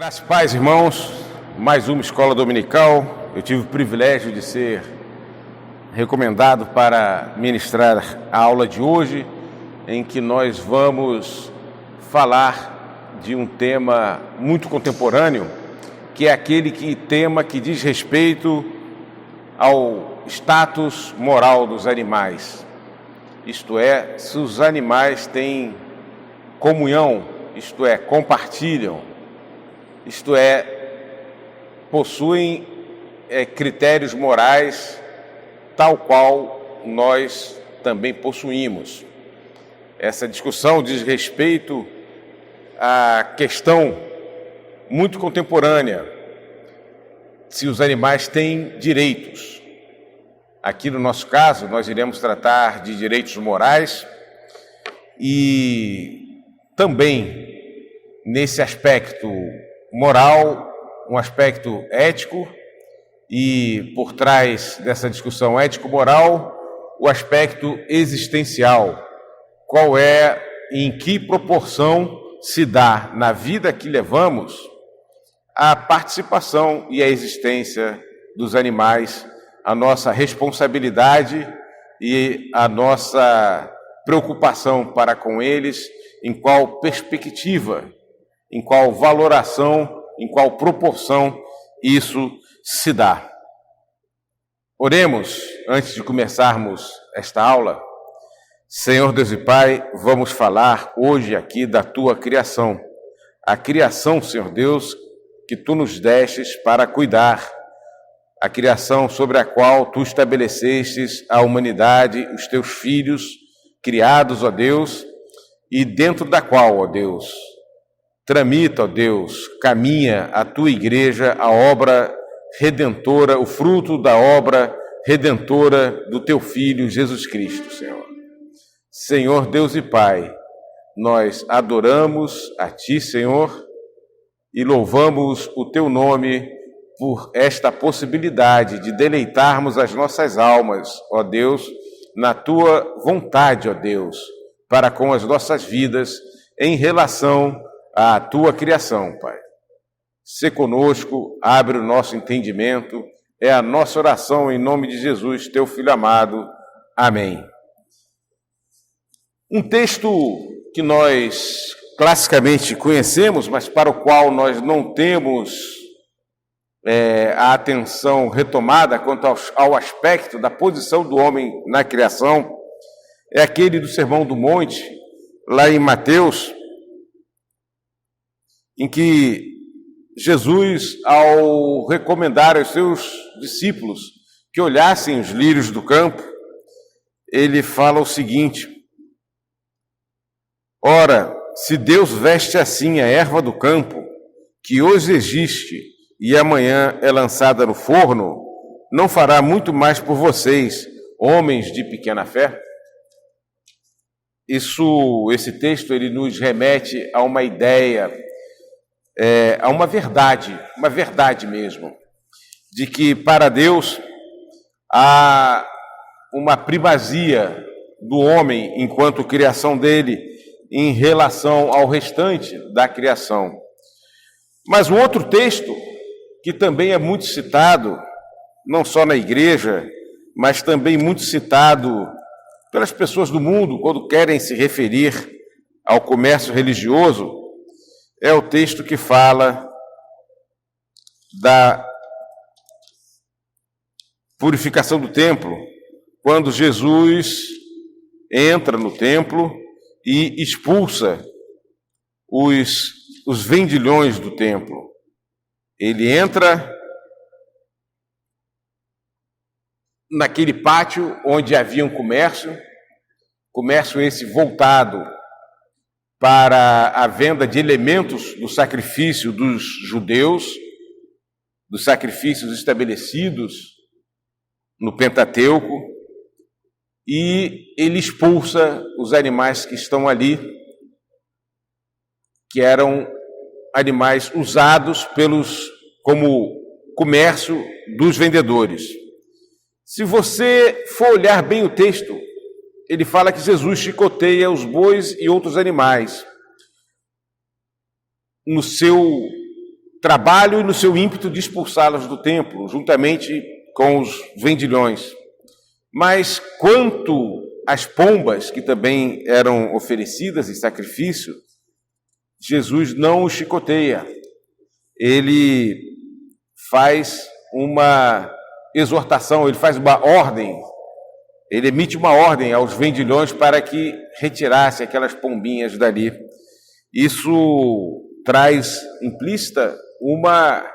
Graças e paz, irmãos, mais uma escola dominical. Eu tive o privilégio de ser recomendado para ministrar a aula de hoje, em que nós vamos falar de um tema muito contemporâneo, que é aquele tema que diz respeito ao status moral dos animais. Isto é, se os animais têm comunhão, isto é, compartilham, isto é, possuem critérios morais tal qual nós também possuímos. Essa discussão diz respeito à questão muito contemporânea, se os animais têm direitos. Aqui no nosso caso, nós iremos tratar de direitos morais e também nesse aspecto moral, um aspecto ético, e por trás dessa discussão ético-moral, o aspecto existencial. Qual é e em que proporção se dá na vida que levamos a participação e a existência dos animais, a nossa responsabilidade e a nossa preocupação para com eles, em qual perspectiva, em qual valoração, em qual proporção isso se dá. Oremos antes de começarmos esta aula. Senhor Deus e Pai, vamos falar hoje aqui da Tua criação. A criação, Senhor Deus, que Tu nos destes para cuidar. A criação sobre a qual Tu estabelecestes a humanidade, os Teus filhos, criados, ó Deus, e dentro da qual, ó Deus, tramita, ó Deus, caminha a Tua igreja, a obra redentora, o fruto da obra redentora do Teu Filho, Jesus Cristo, Senhor. Senhor Deus e Pai, nós adoramos a Ti, Senhor, e louvamos o Teu nome por esta possibilidade de deleitarmos as nossas almas, ó Deus, na Tua vontade, ó Deus, para com as nossas vidas em relação à Tua criação, Pai. Sê conosco, abre o nosso entendimento, é a nossa oração em nome de Jesus, Teu Filho amado. Amém. Um texto que nós classicamente conhecemos, mas para o qual nós não temos a atenção retomada quanto ao aspecto da posição do homem na criação, é aquele do Sermão do Monte, lá em Mateus, em que Jesus, ao recomendar aos seus discípulos que olhassem os lírios do campo, ele fala o seguinte: ora, se Deus veste assim a erva do campo, que hoje existe e amanhã é lançada no forno, não fará muito mais por vocês, homens de pequena fé? Esse texto ele nos remete a uma ideia, a uma verdade mesmo, de que para Deus há uma primazia do homem enquanto criação dele em relação ao restante da criação. Mas um outro texto que também é muito citado, não só na igreja, mas também muito citado pelas pessoas do mundo quando querem se referir ao comércio religioso, é o texto que fala da purificação do templo, quando Jesus entra no templo e expulsa os vendilhões do templo. Ele entra naquele pátio onde havia um comércio esse voltado para a venda de elementos do sacrifício dos judeus, dos sacrifícios estabelecidos no Pentateuco, e ele expulsa os animais que estão ali, que eram animais usados como comércio dos vendedores. Se você for olhar bem o texto, ele fala que Jesus chicoteia os bois e outros animais no seu trabalho e no seu ímpeto de expulsá-las do templo, juntamente com os vendilhões. Mas quanto às pombas, que também eram oferecidas em sacrifício, Jesus não os chicoteia. Ele faz uma exortação, ele faz uma ordem, ele emite uma ordem aos vendilhões para que retirasse aquelas pombinhas dali. Isso traz implícita uma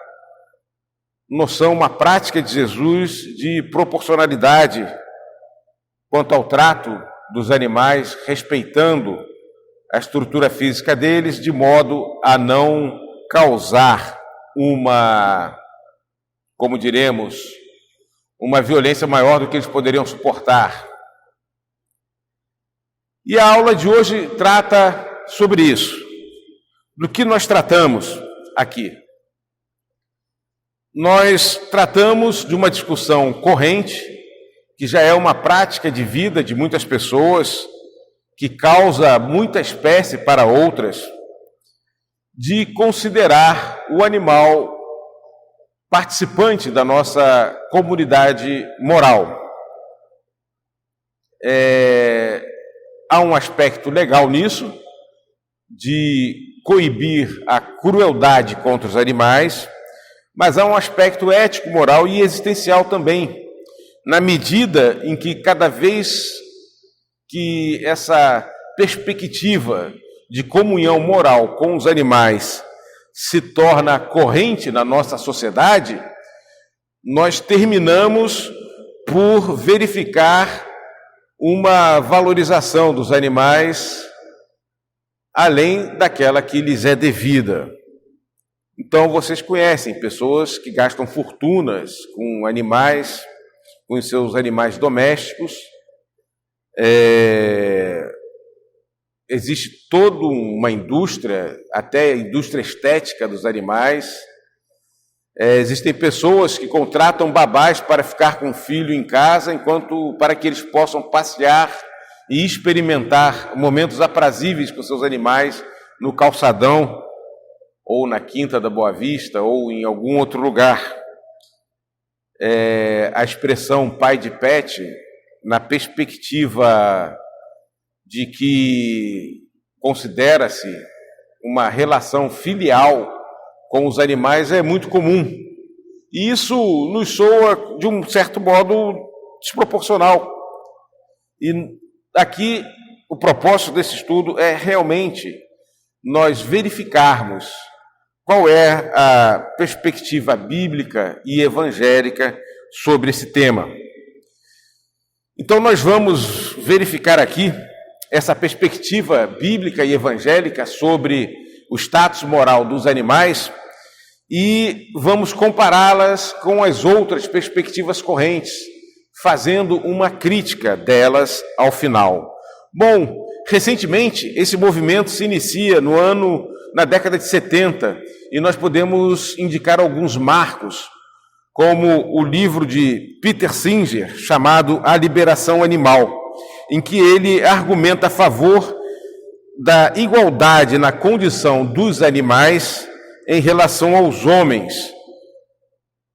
noção, uma prática de Jesus de proporcionalidade quanto ao trato dos animais, respeitando a estrutura física deles, de modo a não causar como diremos, uma violência maior do que eles poderiam suportar. E a aula de hoje trata sobre isso. Do que nós tratamos aqui? Nós tratamos de uma discussão corrente, que já é uma prática de vida de muitas pessoas, que causa muita espécie para outras, de considerar o animal participante da nossa comunidade moral. Há um aspecto legal nisso, de coibir a crueldade contra os animais, mas há um aspecto ético, moral e existencial também, na medida em que cada vez que essa perspectiva de comunhão moral com os animais se torna corrente na nossa sociedade, nós terminamos por verificar uma valorização dos animais além daquela que lhes é devida. Então, vocês conhecem pessoas que gastam fortunas com animais, com os seus animais domésticos. Existe toda uma indústria, até a indústria estética dos animais. Existem pessoas que contratam babás para ficar com o filho em casa, para que eles possam passear e experimentar momentos aprazíveis com seus animais no calçadão, ou na Quinta da Boa Vista, ou em algum outro lugar. A expressão pai de pet, na perspectiva de que considera-se uma relação filial com os animais, é muito comum. E isso nos soa, de um certo modo, desproporcional. E aqui, o propósito desse estudo é realmente nós verificarmos qual é a perspectiva bíblica e evangélica sobre esse tema. Então, nós vamos verificar aqui essa perspectiva bíblica e evangélica sobre o status moral dos animais e vamos compará-las com as outras perspectivas correntes, fazendo uma crítica delas ao final. Bom, recentemente esse movimento se inicia na década de 70 e nós podemos indicar alguns marcos, como o livro de Peter Singer, chamado A Liberação Animal, em que ele argumenta a favor da igualdade na condição dos animais em relação aos homens,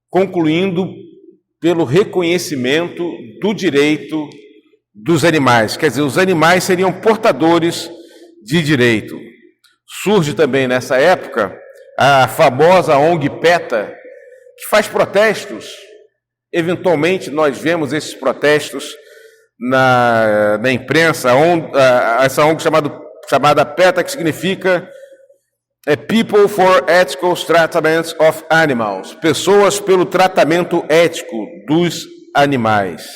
concluindo pelo reconhecimento do direito dos animais. Quer dizer, os animais seriam portadores de direito. Surge também nessa época a famosa ONG PETA, que faz protestos. Eventualmente nós vemos esses protestos na imprensa, essa ONG chamada PETA, que significa People for Ethical Treatment of Animals, pessoas pelo tratamento ético dos animais.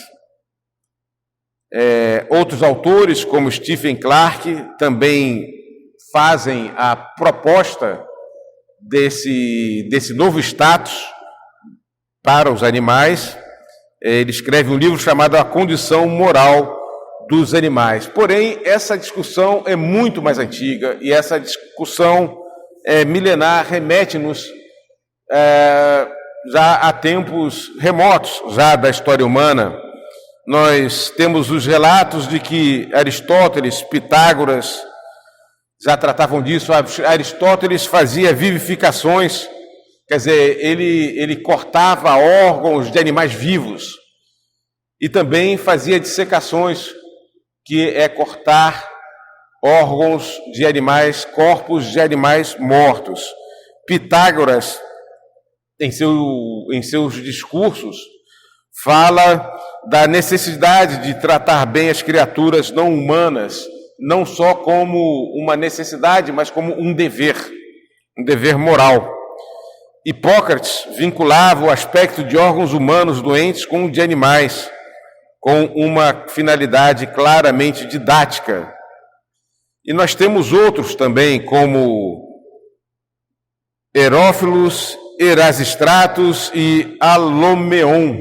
Outros autores, como Stephen Clark, também fazem a proposta desse novo status para os animais. Ele escreve um livro chamado A Condição Moral dos Animais. Porém, essa discussão é muito mais antiga e essa discussão milenar remete-nos já a tempos remotos já da história humana. Nós temos os relatos de que Aristóteles, Pitágoras já tratavam disso. Aristóteles fazia vivificações quer dizer, ele cortava órgãos de animais vivos e também fazia dissecações, que é cortar órgãos de animais, corpos de animais mortos. Pitágoras, em seus discursos, fala da necessidade de tratar bem as criaturas não humanas, não só como uma necessidade, mas como um dever moral. Hipócrates vinculava o aspecto de órgãos humanos doentes com o de animais, com uma finalidade claramente didática. E nós temos outros também, como Herófilos, Erasistratos e Alomeon,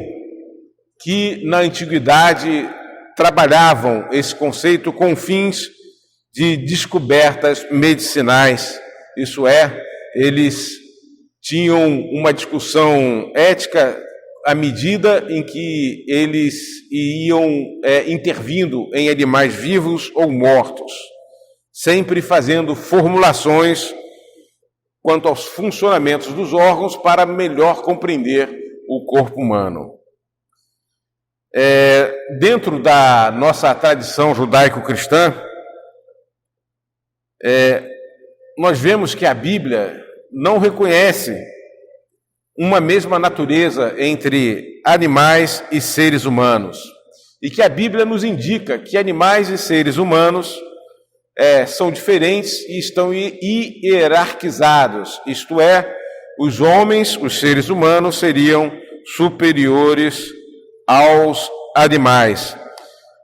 que na antiguidade trabalhavam esse conceito com fins de descobertas medicinais. Isso é, eles tinham uma discussão ética à medida em que eles iam intervindo em animais vivos ou mortos, sempre fazendo formulações quanto aos funcionamentos dos órgãos para melhor compreender o corpo humano. Dentro da nossa tradição judaico-cristã, nós vemos que a Bíblia não reconhece uma mesma natureza entre animais e seres humanos, e que a Bíblia nos indica que animais e seres humanos são diferentes e estão hierarquizados, isto é, os homens, os seres humanos, seriam superiores aos animais.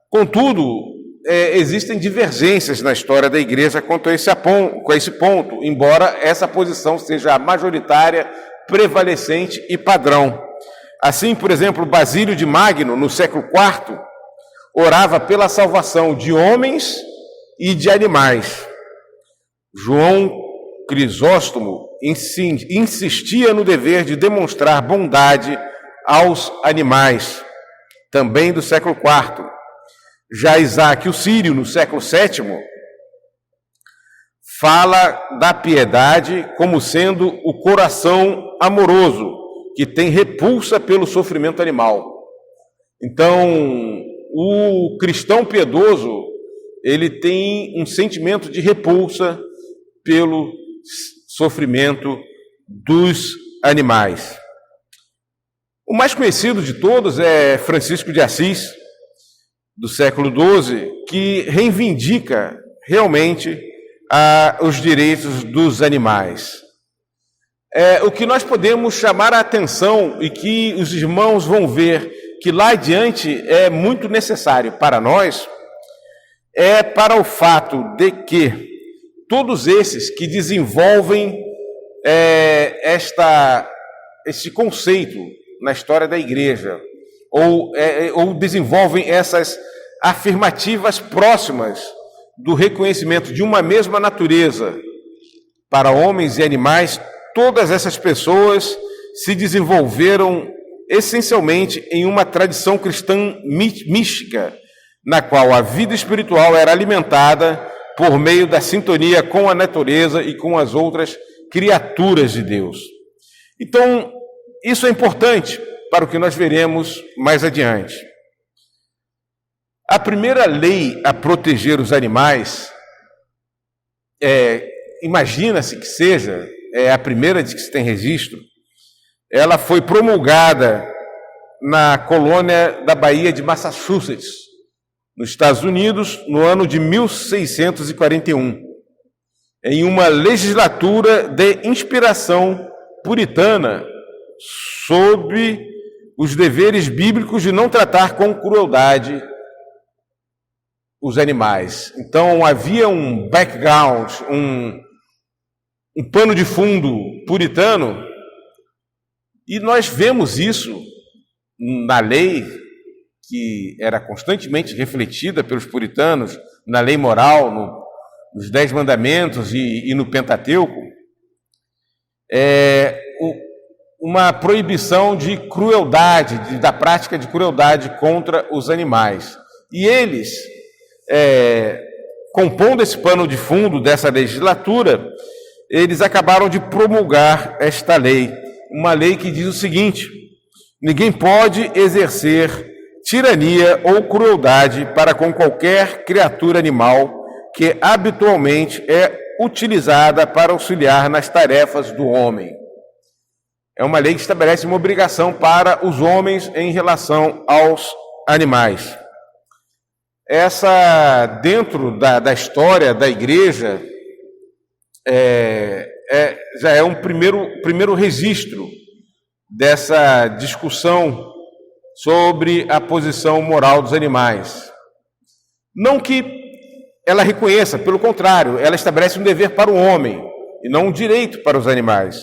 Contudo, existem divergências na história da igreja quanto a esse ponto, embora essa posição seja majoritária, prevalecente e padrão. Assim, por exemplo, Basílio de Magno, no século IV, orava pela salvação de homens e de animais. João Crisóstomo insistia no dever de demonstrar bondade aos animais, também do século IV. Já Isaac o Sírio, no século VII, fala da piedade como sendo o coração amoroso, que tem repulsa pelo sofrimento animal. Então, o cristão piedoso, ele tem um sentimento de repulsa pelo sofrimento dos animais. O mais conhecido de todos é Francisco de Assis, do século XII, que reivindica realmente os direitos dos animais. O que nós podemos chamar a atenção e que os irmãos vão ver que lá adiante é muito necessário para nós, para o fato de que todos esses que desenvolvem este conceito na história da igreja, ou desenvolvem essas afirmativas próximas do reconhecimento de uma mesma natureza para homens e animais, todas essas pessoas se desenvolveram essencialmente em uma tradição cristã mística, na qual a vida espiritual era alimentada por meio da sintonia com a natureza e com as outras criaturas de Deus. Então, isso é importante para o que nós veremos mais adiante. A primeira lei a proteger os animais, imagina-se que seja a primeira de que se tem registro, ela foi promulgada na colônia da Baía de Massachusetts, nos Estados Unidos, no ano de 1641, em uma legislatura de inspiração puritana sobre os deveres bíblicos de não tratar com crueldade os animais. Então havia um background, um pano de fundo puritano, e nós vemos isso na lei que era constantemente refletida pelos puritanos, na lei moral, nos 10 mandamentos e no Pentateuco, uma proibição de crueldade, da prática de crueldade contra os animais. E eles, compondo esse pano de fundo dessa legislatura, eles acabaram de promulgar esta lei. uma lei que diz o seguinte: ninguém pode exercer tirania ou crueldade para com qualquer criatura animal que habitualmente é utilizada para auxiliar nas tarefas do homem. É uma lei que estabelece uma obrigação para os homens em relação aos animais. Essa, dentro da história da igreja, já é um primeiro registro dessa discussão sobre a posição moral dos animais. Não que ela reconheça, pelo contrário, ela estabelece um dever para o homem e não um direito para os animais.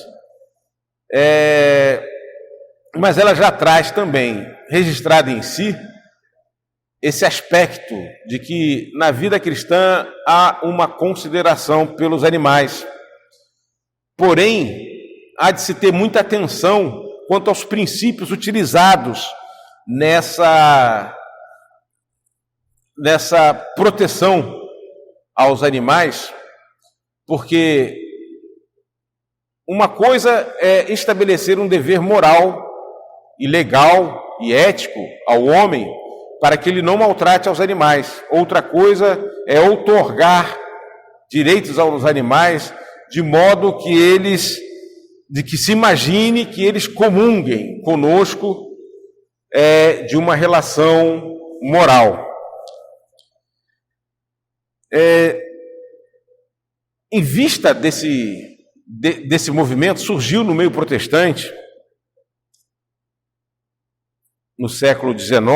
Mas ela já traz também, registrado em si, esse aspecto de que na vida cristã há uma consideração pelos animais. Porém, há de se ter muita atenção quanto aos princípios utilizados nessa proteção aos animais, porque uma coisa é estabelecer um dever moral e legal e ético ao homem para que ele não maltrate aos animais. Outra coisa é outorgar direitos aos animais de modo que se imagine que eles comunguem conosco de uma relação moral. Em vista desse movimento, surgiu no meio protestante, no século XIX,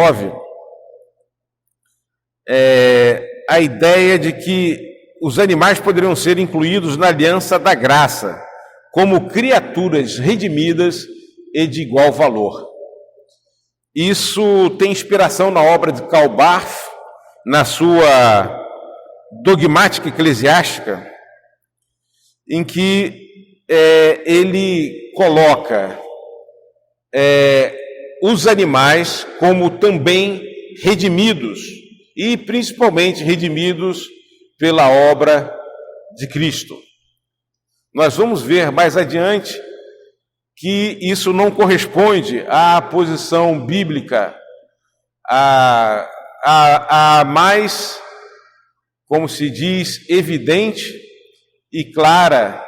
a ideia de que os animais poderiam ser incluídos na aliança da graça, como criaturas redimidas e de igual valor. Isso tem inspiração na obra de Karl Barth, na sua Dogmática Eclesiástica, em que ele coloca os animais como também redimidos, e principalmente redimidos pela obra de Cristo. Nós vamos ver mais adiante que isso não corresponde à posição bíblica, a mais, como se diz, evidente e clara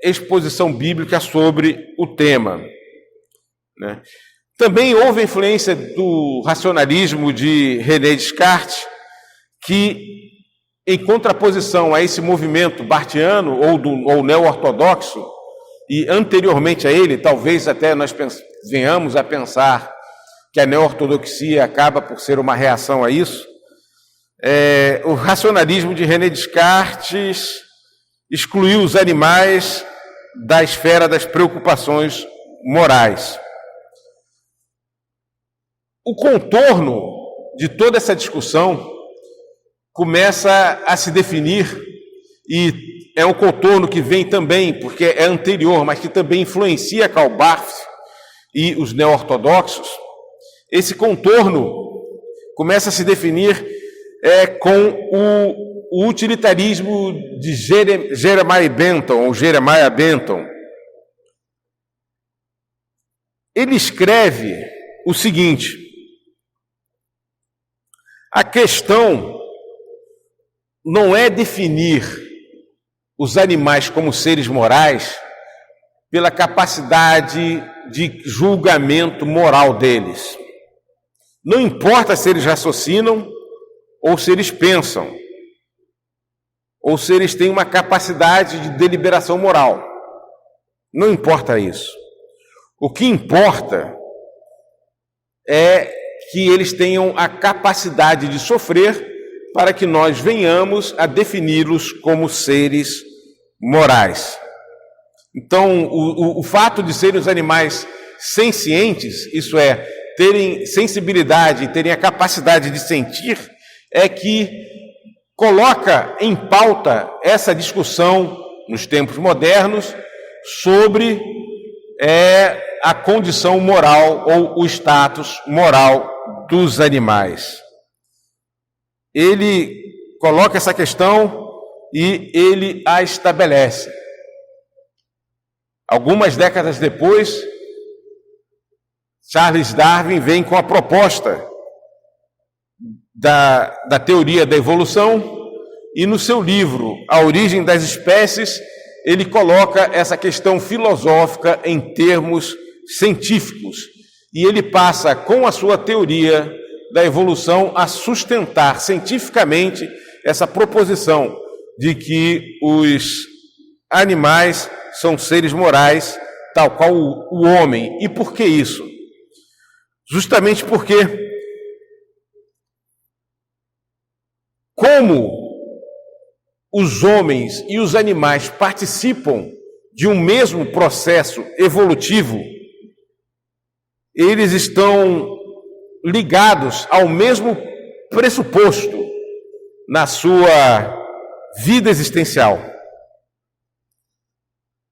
exposição bíblica sobre o tema, né? Também houve influência do racionalismo de René Descartes, que, em contraposição a esse movimento barthiano ou neo-ortodoxo, e anteriormente a ele, talvez até nós venhamos a pensar que a neo-ortodoxia acaba por ser uma reação a isso, o racionalismo de René Descartes excluiu os animais da esfera das preocupações morais. O contorno de toda essa discussão começa a se definir, e é um contorno que vem também, porque é anterior, mas que também influencia Karl Barth e os neo-ortodoxos. Esse contorno começa a se definir com o utilitarismo de Jeremiah Bentham. Ele escreve o seguinte: a questão não é definir os animais como seres morais pela capacidade de julgamento moral deles. Não importa se eles raciocinam ou se eles pensam, ou se eles têm uma capacidade de deliberação moral. Não importa isso. O que importa é que eles tenham a capacidade de sofrer para que nós venhamos a defini-los como seres morais. Então, o fato de serem os animais sencientes, isso é, terem sensibilidade, terem a capacidade de sentir, é que coloca em pauta essa discussão nos tempos modernos sobre a condição moral ou o status moral dos animais. Ele coloca essa questão e ele a estabelece. Algumas décadas depois, Charles Darwin vem com a proposta da teoria da evolução, e no seu livro A Origem das Espécies, ele coloca essa questão filosófica em termos científicos, e ele passa, com a sua teoria da evolução, a sustentar cientificamente essa proposição de que os animais são seres morais, tal qual o homem. E por que isso? Justamente porque, como os homens e os animais participam de um mesmo processo evolutivo, eles estão ligados ao mesmo pressuposto na sua vida existencial.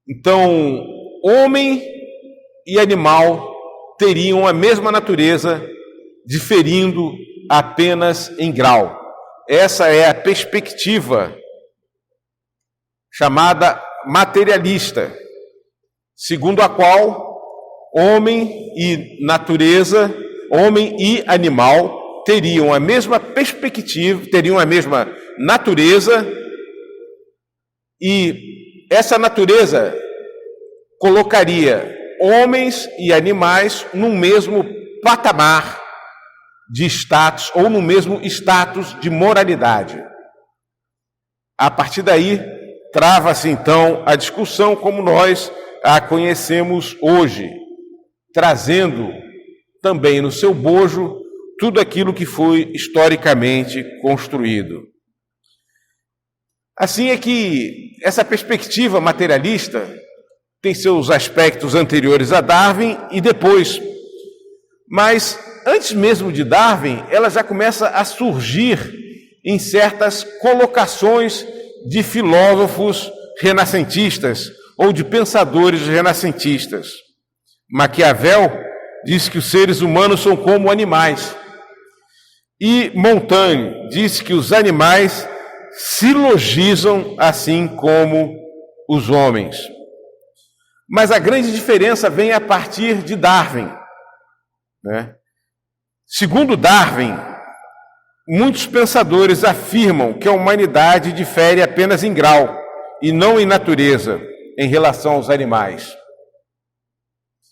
Então, homem e animal teriam a mesma natureza, diferindo apenas em grau. Essa é a perspectiva chamada materialista, segundo a qual homem e natureza, homem e animal teriam a mesma perspectiva, teriam a mesma natureza, e essa natureza colocaria homens e animais no mesmo patamar de status, ou no mesmo status de moralidade. A partir daí, trava-se então a discussão como nós a conhecemos hoje, trazendo também no seu bojo tudo aquilo que foi historicamente construído. Assim é que essa perspectiva materialista tem seus aspectos anteriores a Darwin e depois, mas antes mesmo de Darwin, ela já começa a surgir em certas colocações de filósofos renascentistas ou de pensadores renascentistas. Maquiavel disse que os seres humanos são como animais, e Montaigne disse que os animais silogizam assim como os homens. Mas a grande diferença vem a partir de Darwin, né? Segundo Darwin, muitos pensadores afirmam que a humanidade difere apenas em grau e não em natureza em relação aos animais.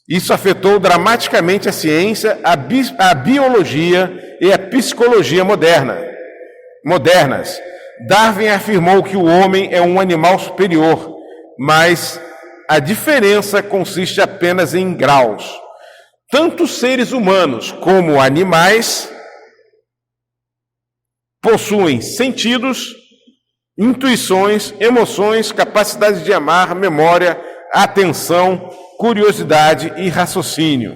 Isso afetou dramaticamente a ciência, a biologia e a psicologia modernas. Darwin afirmou que o homem é um animal superior, mas a diferença consiste apenas em graus. Tanto seres humanos como animais possuem sentidos, intuições, emoções, capacidade de amar, memória, atenção, curiosidade e raciocínio.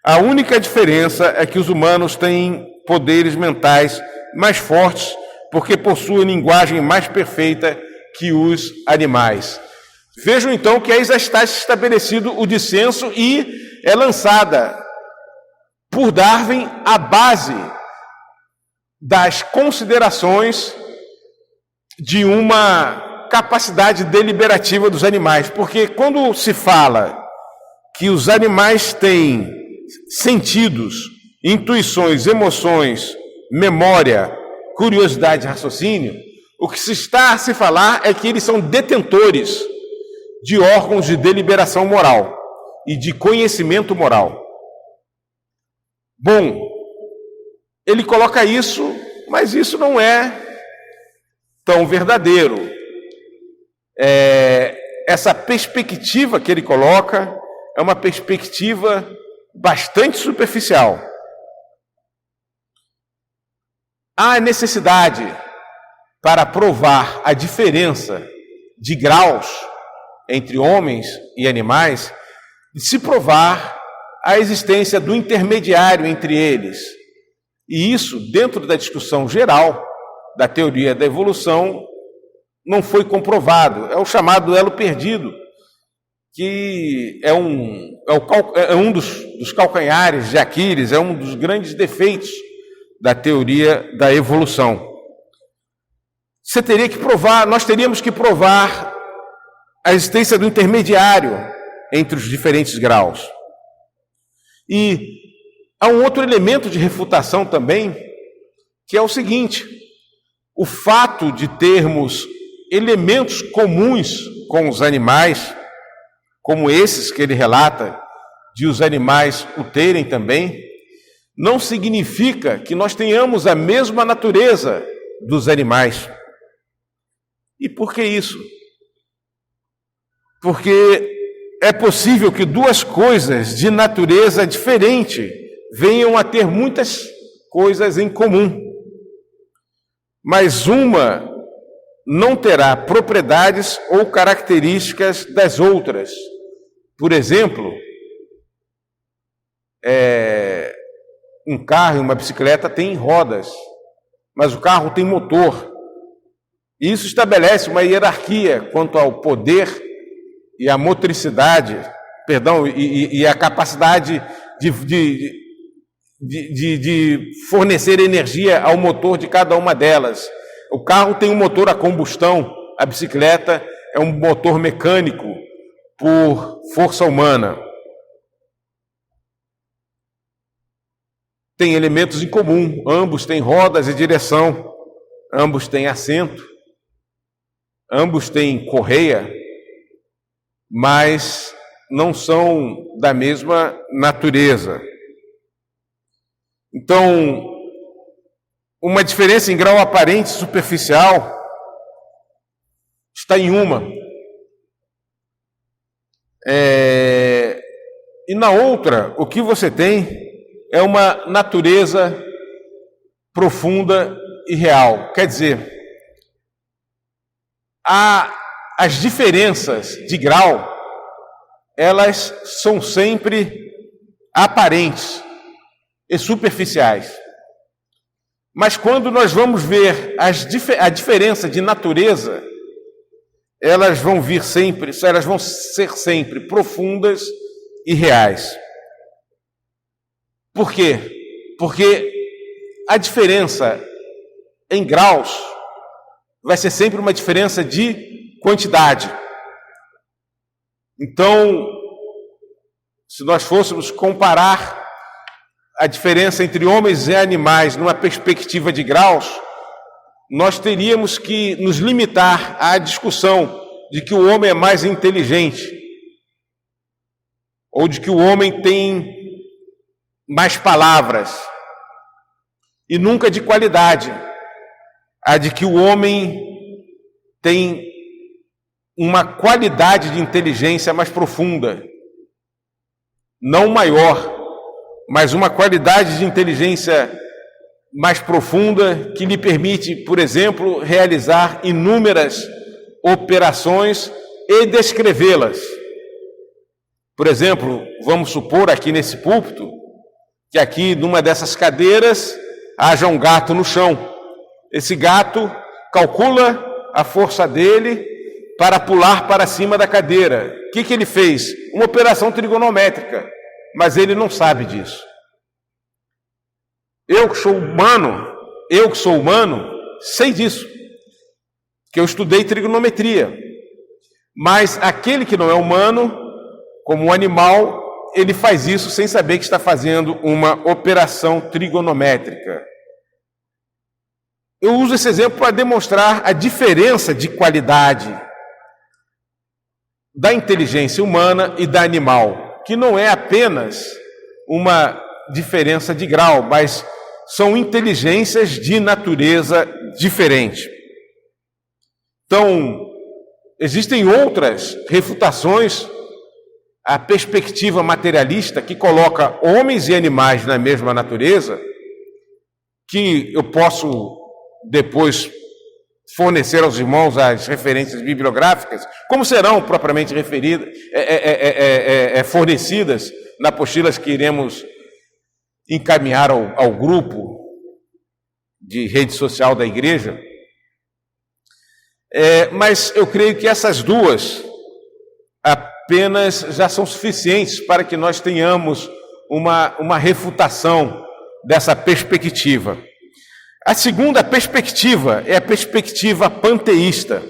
A única diferença é que os humanos têm poderes mentais mais fortes, porque possuem linguagem mais perfeita que os animais. Vejam então que aí já está estabelecido o dissenso e é lançada por Darwin a base das considerações de uma capacidade deliberativa dos animais, porque quando se fala que os animais têm sentidos, intuições, emoções, memória, curiosidade e raciocínio, o que se está a se falar é que eles são detentores de órgãos de deliberação moral e de conhecimento moral. Bom, ele coloca isso, mas isso não é tão verdadeiro. Essa perspectiva que ele coloca é uma perspectiva bastante superficial. Há necessidade, para provar a diferença de graus entre homens e animais, de se provar a existência do intermediário entre eles. E isso, dentro da discussão geral da teoria da evolução, não foi comprovado. É o chamado elo perdido, que é um dos calcanhares de Aquiles, é um dos grandes defeitos da teoria da evolução. Nós teríamos que provar a existência do intermediário entre os diferentes graus. E há um outro elemento de refutação também, que é o seguinte: o fato de termos elementos comuns com os animais, como esses que ele relata, de os animais o terem também, não significa que nós tenhamos a mesma natureza dos animais. E por que isso? Porque é possível que duas coisas de natureza diferente venham a ter muitas coisas em comum, mas uma não terá propriedades ou características das outras. Por exemplo, um carro e uma bicicleta têm rodas, mas o carro tem motor. E isso estabelece uma hierarquia quanto ao poder e à motricidade, e a capacidade de fornecer energia ao motor de cada uma delas. O carro tem um motor a combustão, a bicicleta é um motor mecânico por força humana. Tem elementos em comum, ambos têm rodas e direção, ambos têm assento, ambos têm correia, mas não são da mesma natureza. Então, uma diferença em grau aparente superficial está em uma. E na outra, o que você tem é uma natureza profunda e real. Quer dizer, as diferenças de grau, elas são sempre aparentes e superficiais. Mas quando nós vamos ver a diferença de natureza, elas vão ser sempre profundas e reais. Por quê? Porque a diferença em graus vai ser sempre uma diferença de quantidade. Então, se nós fôssemos comparar a diferença entre homens e animais numa perspectiva de graus, nós teríamos que nos limitar à discussão de que o homem é mais inteligente, ou de que o homem tem mais palavras, e nunca de qualidade, a de que o homem tem uma qualidade de inteligência mais profunda, não maior, mas uma qualidade de inteligência mais profunda que lhe permite, por exemplo, realizar inúmeras operações e descrevê-las. Por exemplo, vamos supor aqui nesse púlpito que aqui numa dessas cadeiras haja um gato no chão. Esse gato calcula a força dele para pular para cima da cadeira. O que ele fez? Uma operação trigonométrica, mas ele não sabe disso. Eu que sou humano, sei disso, que eu estudei trigonometria. Mas aquele que não é humano, como um animal, ele faz isso sem saber que está fazendo uma operação trigonométrica. Eu uso esse exemplo para demonstrar a diferença de qualidade da inteligência humana e da animal, que não é apenas uma diferença de grau, mas são inteligências de natureza diferente. Então, existem outras refutações à perspectiva materialista que coloca homens e animais na mesma natureza, que eu posso depois fornecer aos irmãos as referências bibliográficas, como serão propriamente referidas, fornecidas na apostilas que iremos encaminhar ao grupo de rede social da igreja. Mas eu creio que essas duas apenas já são suficientes para que nós tenhamos uma refutação dessa perspectiva. A segunda perspectiva é a perspectiva panteísta.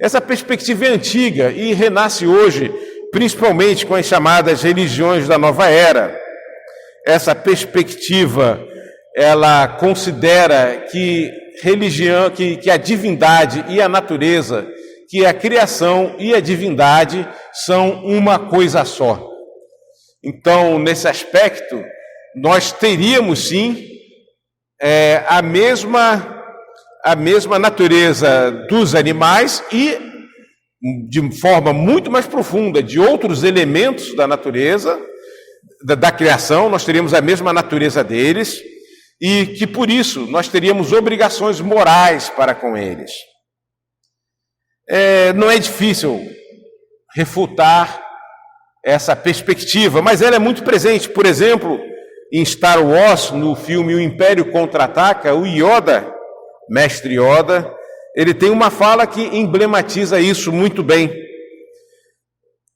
Essa perspectiva é antiga e renasce hoje principalmente com as chamadas religiões da nova era. Essa perspectiva, ela considera que religião, que a divindade e a natureza, que a criação e a divindade são uma coisa só. Então, nesse aspecto, nós teríamos sim a mesma natureza dos animais e, de forma muito mais profunda, de outros elementos da natureza, da criação, nós teríamos a mesma natureza deles e que, por isso, nós teríamos obrigações morais para com eles. Não é difícil refutar essa perspectiva, mas ela é muito presente. Por exemplo, em Star Wars, no filme O Império Contra-Ataca, o Yoda, mestre Yoda, ele tem uma fala que emblematiza isso muito bem.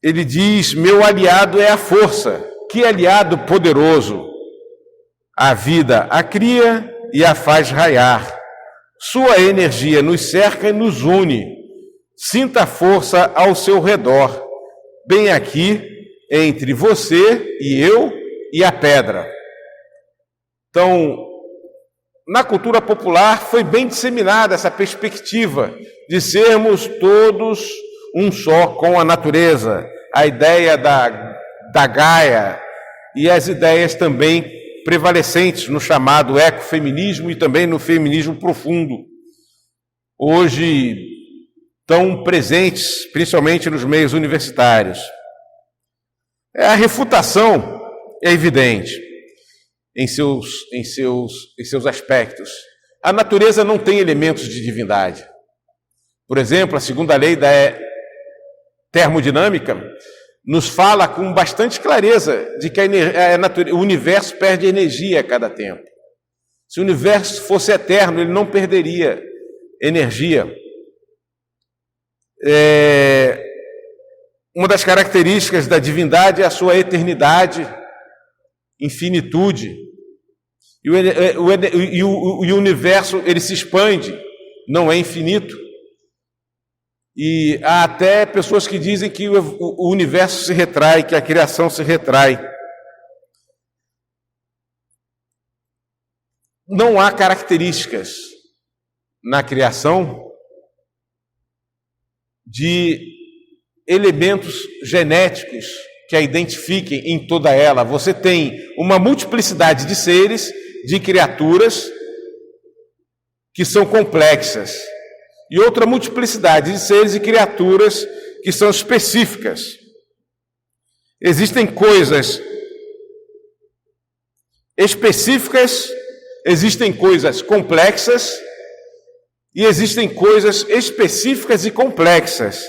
Ele diz: meu aliado é a força. Que aliado poderoso! A vida a cria e a faz raiar. Sua energia nos cerca e nos une. Sinta a força ao seu redor, bem aqui, entre você e eu e a pedra. Então, na cultura popular foi bem disseminada essa perspectiva de sermos todos um só com a natureza, a ideia da Gaia e as ideias também prevalecentes no chamado ecofeminismo e também no feminismo profundo, hoje tão presentes, principalmente nos meios universitários. A refutação é evidente em seus aspectos. A natureza não tem elementos de divindade. Por exemplo, a segunda lei da termodinâmica nos fala com bastante clareza de que o universo perde energia a cada tempo. Se o universo fosse eterno, ele não perderia energia. Uma das características da divindade é a sua eternidade, infinitude. E o universo, ele se expande, não é infinito. E há até pessoas que dizem que o universo se retrai, que a criação se retrai. Não há características na criação de elementos genéticos que a identifiquem em toda ela. Você tem uma multiplicidade de seres, de criaturas que são complexas, e outra multiplicidade de seres e criaturas que são específicas. Existem coisas específicas, existem coisas complexas e existem coisas específicas e complexas.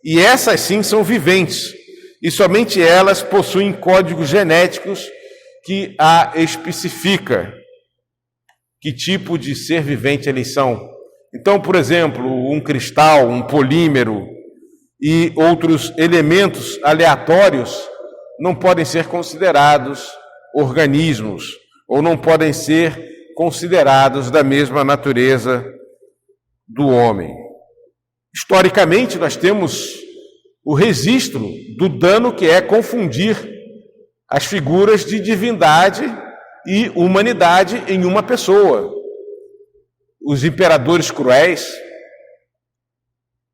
E essas sim são viventes, e somente elas possuem códigos genéticos que a especifica que tipo de ser vivente eles são. Então, por exemplo, um cristal, um polímero e outros elementos aleatórios não podem ser considerados organismos, ou não podem ser considerados da mesma natureza do homem. Historicamente, nós temos o registro do dano que é confundir as figuras de divindade e humanidade em uma pessoa. Os imperadores cruéis,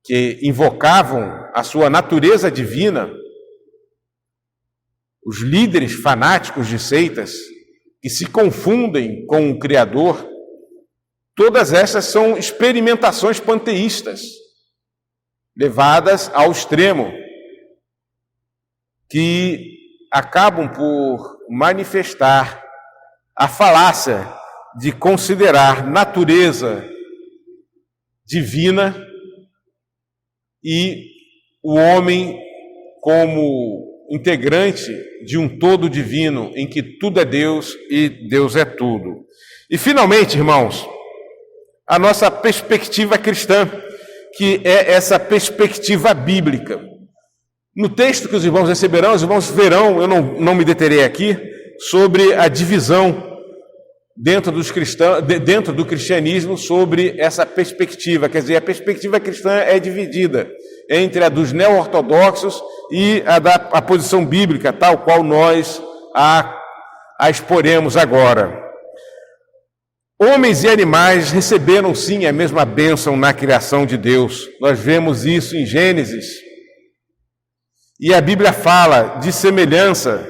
que invocavam a sua natureza divina, os líderes fanáticos de seitas, que se confundem com o Criador, todas essas são experimentações panteístas, levadas ao extremo, que acabam por manifestar a falácia de considerar natureza divina e o homem como integrante de um todo divino em que tudo é Deus e Deus é tudo. E finalmente, irmãos, a nossa perspectiva cristã, que é essa perspectiva bíblica. No texto que os irmãos receberão, os irmãos verão, eu não me deterei aqui, sobre a divisão dentro do cristianismo sobre essa perspectiva. Quer dizer, a perspectiva cristã é dividida entre a dos neo-ortodoxos e a posição bíblica, tal qual nós a exporemos agora. Homens e animais receberam sim a mesma bênção na criação de Deus. Nós vemos isso em Gênesis. E a Bíblia fala de semelhanças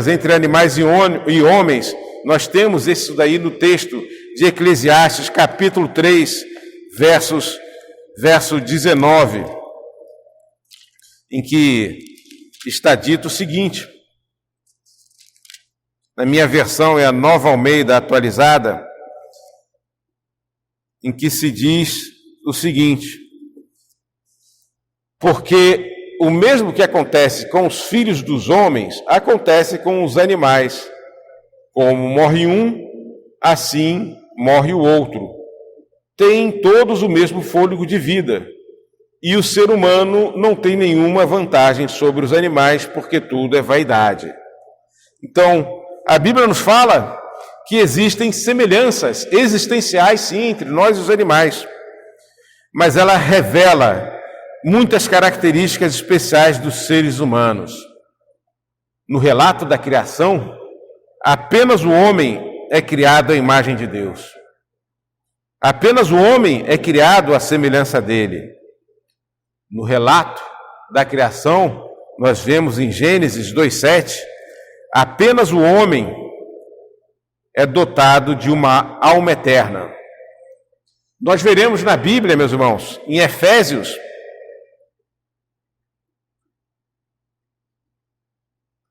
entre animais e homens. Nós temos isso daí no texto de Eclesiastes, capítulo 3, verso 19, em que está dito o seguinte. Na minha versão é a Nova Almeida atualizada, em que se diz o seguinte: porque o mesmo que acontece com os filhos dos homens, acontece com os animais. Como morre um, assim morre o outro. Têm todos o mesmo fôlego de vida, e o ser humano não tem nenhuma vantagem sobre os animais, porque tudo é vaidade. Então, a Bíblia nos fala que existem semelhanças existenciais, sim, entre nós e os animais, mas ela revela muitas características especiais dos seres humanos. No relato da criação, apenas o homem é criado à imagem de Deus. Apenas o homem é criado à semelhança dele. No relato da criação, nós vemos em Gênesis 2:7, apenas o homem é dotado de uma alma eterna. Nós veremos na Bíblia, meus irmãos, em Efésios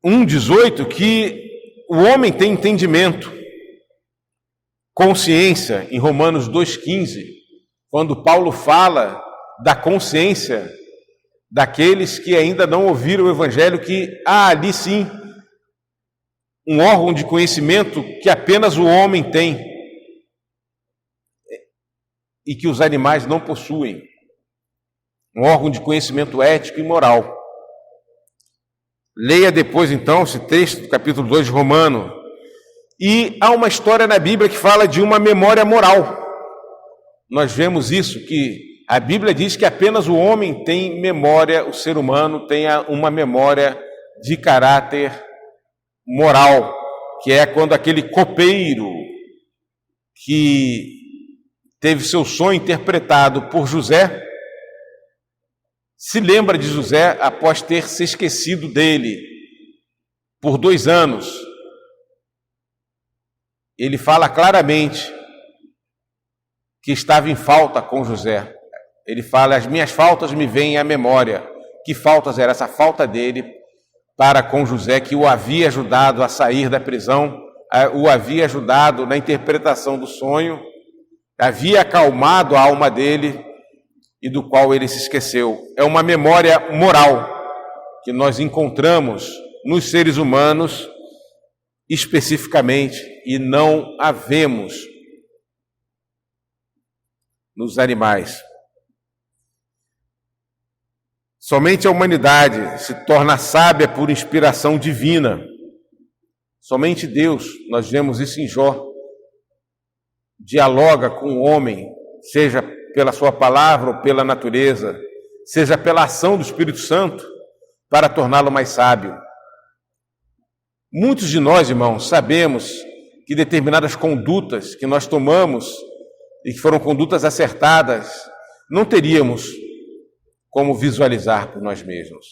1:18, que o homem tem entendimento, consciência, em Romanos 2:15, quando Paulo fala da consciência daqueles que ainda não ouviram o Evangelho, que há ali sim um órgão de conhecimento que apenas o homem tem e que os animais não possuem. Um órgão de conhecimento ético e moral. Leia depois, então, esse texto do capítulo 2 de Romano. E há uma história na Bíblia que fala de uma memória moral. Nós vemos isso, que a Bíblia diz que apenas o homem tem memória, o ser humano tem uma memória de caráter moral, que é quando aquele copeiro que teve seu sonho interpretado por José se lembra de José após ter se esquecido dele por 2 anos. Ele fala claramente que estava em falta com José. Ele fala: as minhas faltas me vêm à memória. Que faltas era essa falta dele para com José, que o havia ajudado a sair da prisão, o havia ajudado na interpretação do sonho, havia acalmado a alma dele e do qual ele se esqueceu. É uma memória moral que nós encontramos nos seres humanos especificamente e não a vemos nos animais. Somente a humanidade se torna sábia por inspiração divina. Somente Deus, nós vemos isso em Jó, dialoga com o homem, seja pela sua palavra ou pela natureza, seja pela ação do Espírito Santo, para torná-lo mais sábio. Muitos de nós, irmãos, sabemos que determinadas condutas que nós tomamos e que foram condutas acertadas, não teríamos como visualizar por nós mesmos,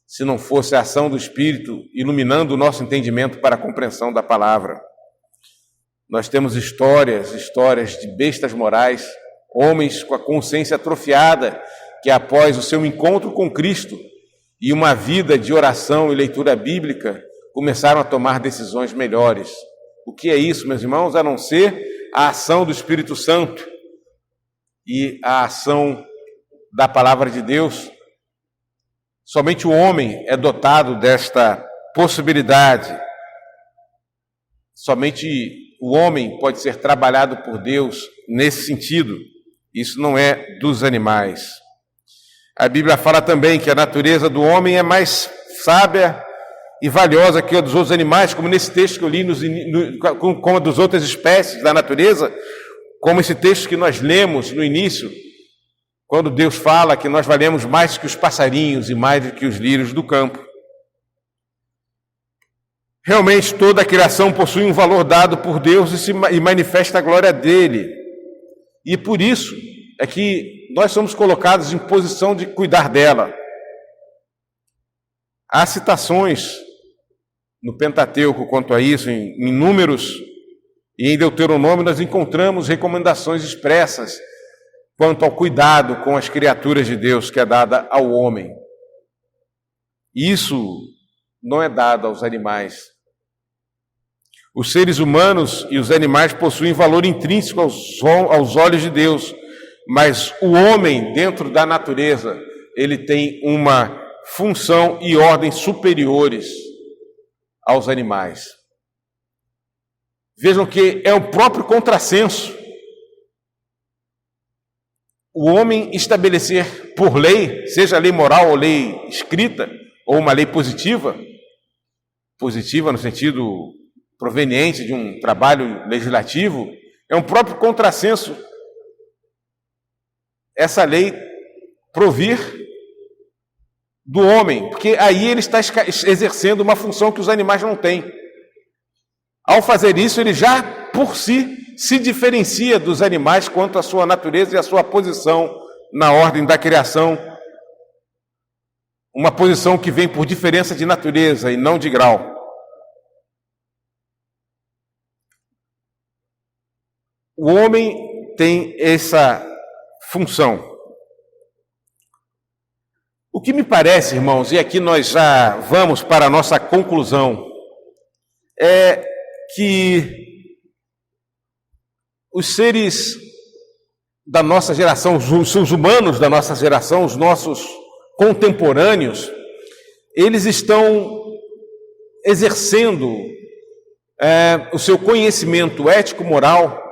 se não fosse a ação do Espírito iluminando o nosso entendimento para a compreensão da palavra. Nós temos histórias de bestas morais, homens com a consciência atrofiada, que após o seu encontro com Cristo e uma vida de oração e leitura bíblica, começaram a tomar decisões melhores. O que é isso, meus irmãos? A não ser a ação do Espírito Santo e a ação da palavra de Deus. Somente o homem é dotado desta possibilidade. Somente o homem pode ser trabalhado por Deus nesse sentido. Isso não é dos animais. A Bíblia fala também que a natureza do homem é mais sábia e valiosa que a dos outros animais, como nesse texto que eu li, como a das outras espécies da natureza, como esse texto que nós lemos no início, quando Deus fala que nós valemos mais que os passarinhos e mais do que os lírios do campo. Realmente toda a criação possui um valor dado por Deus e manifesta a glória dele. E por isso é que nós somos colocados em posição de cuidar dela. Há citações no Pentateuco quanto a isso, em Números e em Deuteronômio nós encontramos recomendações expressas quanto ao cuidado com as criaturas de Deus que é dada ao homem. Isso não é dado aos animais. Os seres humanos e os animais possuem valor intrínseco aos olhos de Deus, mas o homem, dentro da natureza, ele tem uma função e ordem superiores aos animais. Vejam que é o próprio contrassenso. O homem estabelecer por lei, seja lei moral ou lei escrita, ou uma lei positiva no sentido proveniente de um trabalho legislativo, é um próprio contrassenso essa lei provir do homem, porque aí ele está exercendo uma função que os animais não têm. Ao fazer isso, ele já, por si, se diferencia dos animais quanto à sua natureza e à sua posição na ordem da criação, uma posição que vem por diferença de natureza e não de grau. O homem tem essa função. O que me parece, irmãos, e aqui nós já vamos para a nossa conclusão, é que os seres da nossa geração, os humanos da nossa geração, os nossos contemporâneos, eles estão exercendo o seu conhecimento ético-moral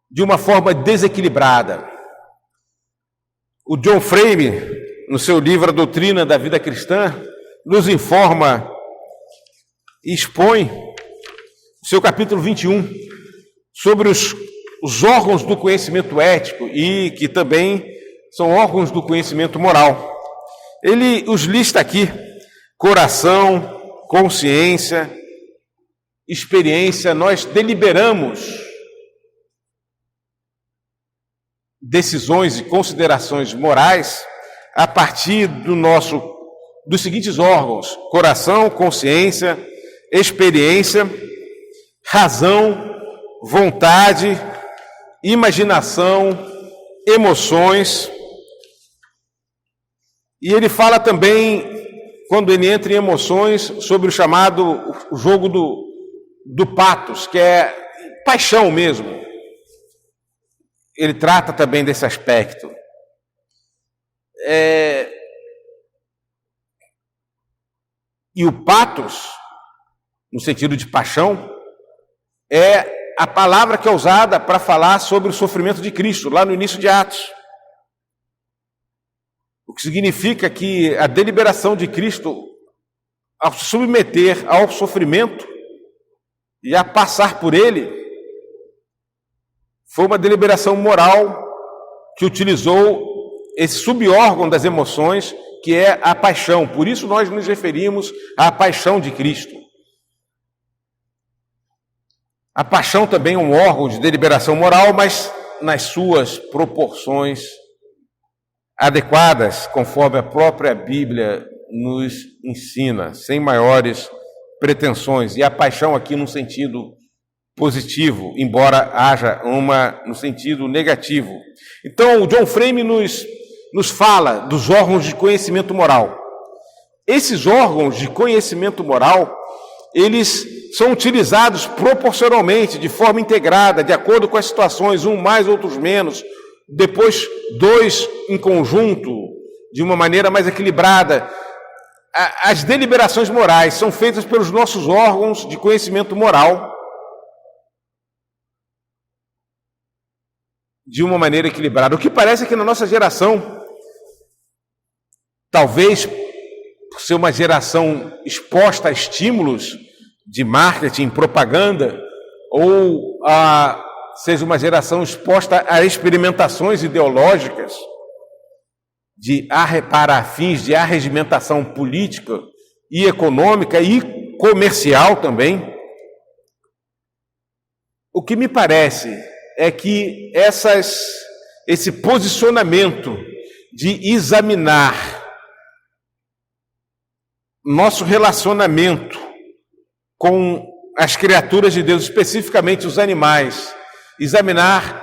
de uma forma desequilibrada. O John Frame, no seu livro A Doutrina da Vida Cristã, nos informa e expõe, no seu capítulo 21, sobre os órgãos do conhecimento ético e que também são órgãos do conhecimento moral. Ele os lista aqui: coração, consciência, experiência. Nós deliberamos decisões e considerações morais a partir dos seguintes órgãos: coração, consciência, experiência, razão, vontade, imaginação, emoções. E ele fala também, quando ele entra em emoções, sobre o chamado o jogo do patos, que é paixão mesmo. Ele trata também desse aspecto. E o patos, no sentido de paixão, é a palavra que é usada para falar sobre o sofrimento de Cristo, lá no início de Atos. O que significa que a deliberação de Cristo, ao se submeter ao sofrimento e a passar por ele, foi uma deliberação moral que utilizou esse subórgão das emoções, que é a paixão. Por isso nós nos referimos à paixão de Cristo. A paixão também é um órgão de deliberação moral, mas nas suas proporções adequadas, conforme a própria Bíblia nos ensina, sem maiores pretensões. E a paixão aqui no sentido positivo, embora haja uma no sentido negativo. Então, o John Frame nos fala dos órgãos de conhecimento moral. Esses órgãos de conhecimento moral, eles são utilizados proporcionalmente, de forma integrada, de acordo com as situações, um mais, outros menos, depois dois em conjunto, de uma maneira mais equilibrada. As deliberações morais são feitas pelos nossos órgãos de conhecimento moral, de uma maneira equilibrada. O que parece é que na nossa geração, talvez por ser uma geração exposta a estímulos de marketing, propaganda, ou seja uma geração exposta a experimentações ideológicas, para fins de arregimentação política e econômica e comercial também. O que me parece é que esse posicionamento de examinar nosso relacionamento com as criaturas de Deus, especificamente os animais, examinar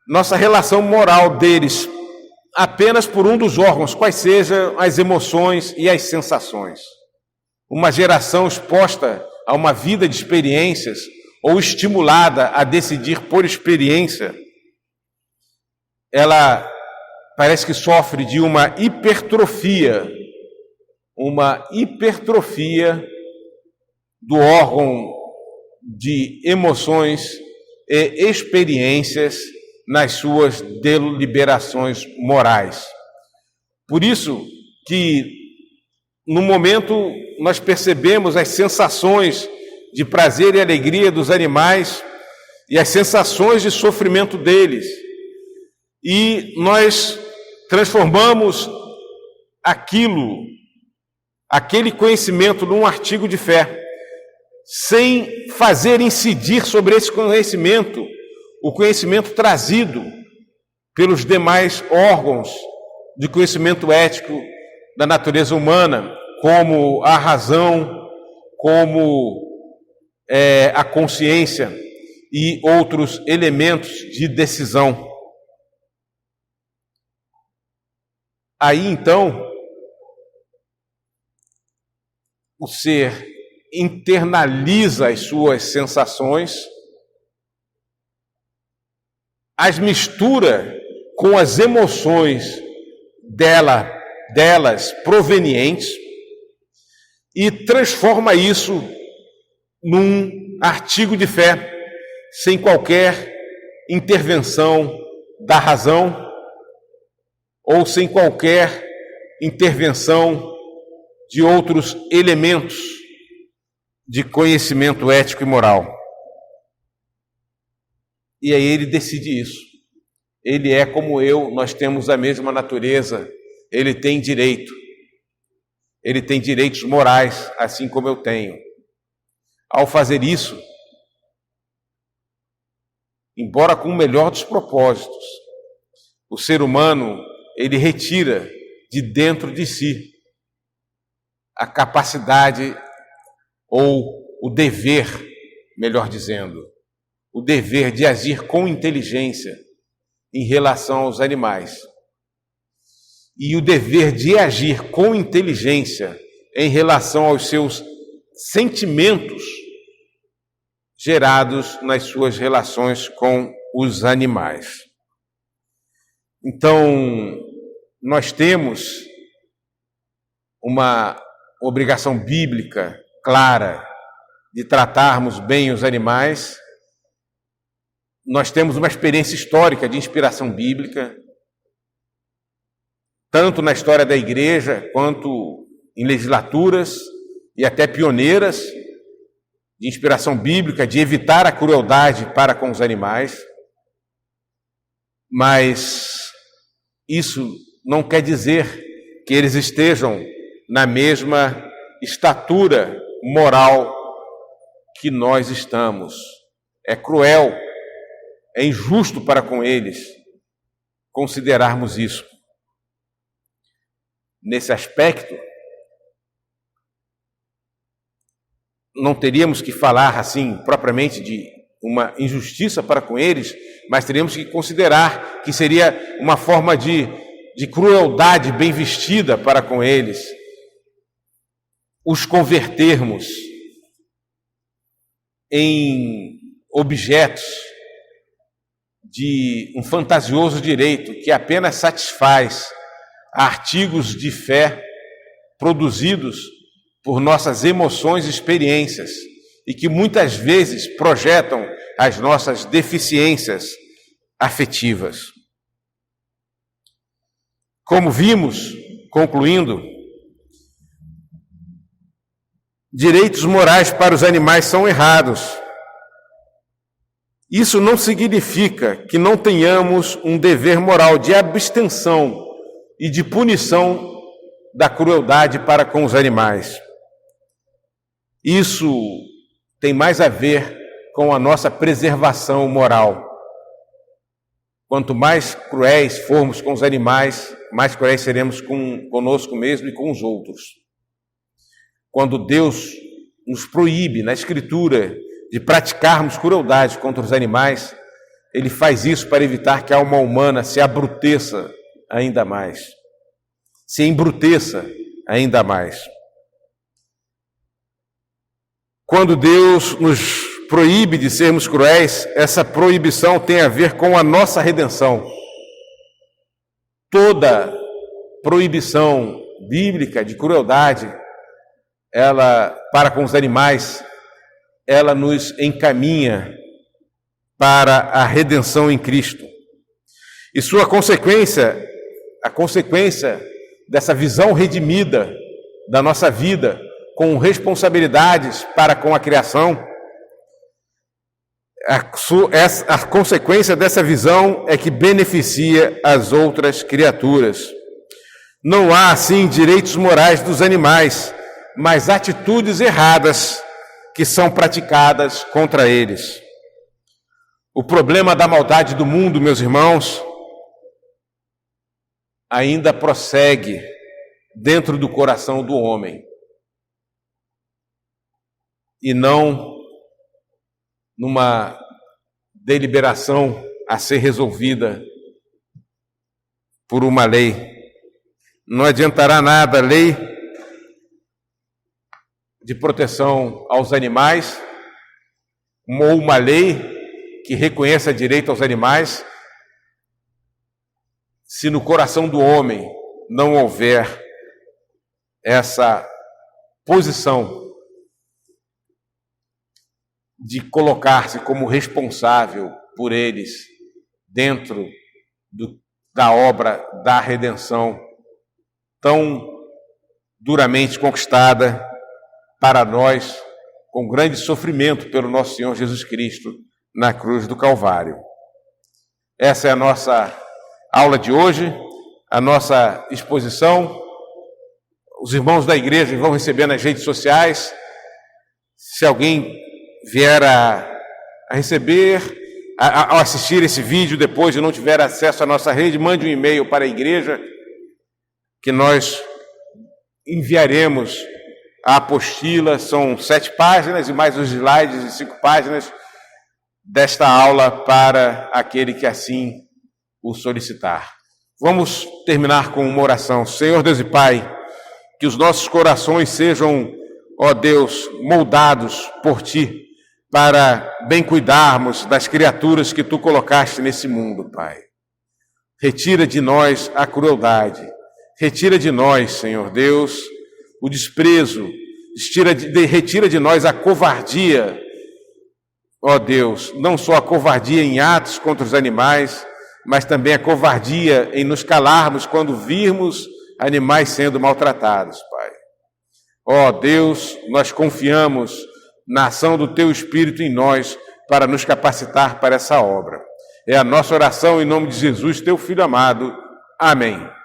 nossa relação moral deles apenas por um dos órgãos, quais sejam as emoções e as sensações. Uma geração exposta a uma vida de experiências ou estimulada a decidir por experiência, ela parece que sofre de uma hipertrofia do órgão de emoções e experiências nas suas deliberações morais. Por isso que, no momento, nós percebemos as sensações de prazer e alegria dos animais e as sensações de sofrimento deles. E nós transformamos aquele conhecimento num artigo de fé, sem fazer incidir sobre esse conhecimento o conhecimento trazido pelos demais órgãos de conhecimento ético da natureza humana, como a razão, como a consciência e outros elementos de decisão. Aí, então, o ser internaliza as suas sensações, as mistura com as emoções delas provenientes e transforma isso num artigo de fé, sem qualquer intervenção da razão ou sem qualquer intervenção de outros elementos de conhecimento ético e moral. E aí ele decide isso. Ele é como eu, nós temos a mesma natureza, ele tem direito. Ele tem direitos morais, assim como eu tenho. Ao fazer isso, embora com o melhor dos propósitos, o ser humano, ele retira de dentro de si a capacidade ou o dever, melhor dizendo, o dever de agir com inteligência em relação aos animais. E o dever de agir com inteligência em relação aos seus sentimentos gerados nas suas relações com os animais. Então, nós temos uma obrigação bíblica clara de tratarmos bem os animais. Nós temos uma experiência histórica de inspiração bíblica, tanto na história da igreja, quanto em legislaturas e até pioneiras de inspiração bíblica, de evitar a crueldade para com os animais. Mas isso não quer dizer que eles estejam na mesma estatura moral que nós estamos. É cruel, é injusto para com eles considerarmos isso. Nesse aspecto, não teríamos que falar assim propriamente de uma injustiça para com eles, mas teríamos que considerar que seria uma forma de crueldade bem vestida para com eles, os convertermos em objetos de um fantasioso direito que apenas satisfaz artigos de fé produzidos por nossas emoções e experiências e que muitas vezes projetam as nossas deficiências afetivas. Como vimos, concluindo, direitos morais para os animais são errados. Isso não significa que não tenhamos um dever moral de abstenção e de punição da crueldade para com os animais. Isso tem mais a ver com a nossa preservação moral. Quanto mais cruéis formos com os animais, mais cruéis seremos conosco mesmo e com os outros. Quando Deus nos proíbe na Escritura de praticarmos crueldade contra os animais, Ele faz isso para evitar que a alma humana se abruteça ainda mais, se embruteça ainda mais. Quando Deus nos proíbe de sermos cruéis, essa proibição tem a ver com a nossa redenção. Toda proibição bíblica de crueldade, ela para com os animais, ela nos encaminha para a redenção em Cristo. E sua consequência, a consequência dessa visão redimida da nossa vida, com responsabilidades para com a criação, a consequência dessa visão é que beneficia as outras criaturas. Não há, assim, direitos morais dos animais, mas atitudes erradas que são praticadas contra eles. O problema da maldade do mundo, meus irmãos, ainda prossegue dentro do coração do homem. E não numa deliberação a ser resolvida por uma lei. Não adiantará nada a lei de proteção aos animais ou uma lei que reconheça direito aos animais se no coração do homem não houver essa posição de colocar-se como responsável por eles dentro da obra da redenção tão duramente conquistada para nós, com grande sofrimento pelo nosso Senhor Jesus Cristo na cruz do Calvário. Essa é a nossa aula de hoje, a nossa exposição. Os irmãos da igreja vão receber nas redes sociais. Se alguém vier a receber, ao assistir esse vídeo depois e não tiver acesso à nossa rede, mande um e-mail para a igreja que nós enviaremos a apostila. São 7 páginas e mais os slides de 5 páginas desta aula para aquele que assim o solicitar. Vamos terminar com uma oração. Senhor Deus e Pai, que os nossos corações sejam, ó Deus, moldados por Ti, para bem cuidarmos das criaturas que Tu colocaste nesse mundo, Pai. Retira de nós a crueldade, retira de nós, Senhor Deus, o desprezo, retira de nós a covardia, ó Deus, não só a covardia em atos contra os animais, mas também a covardia em nos calarmos quando virmos animais sendo maltratados, Pai. Ó Deus, nós confiamos na ação do Teu Espírito em nós para nos capacitar para essa obra. É a nossa oração em nome de Jesus, Teu Filho amado. Amém.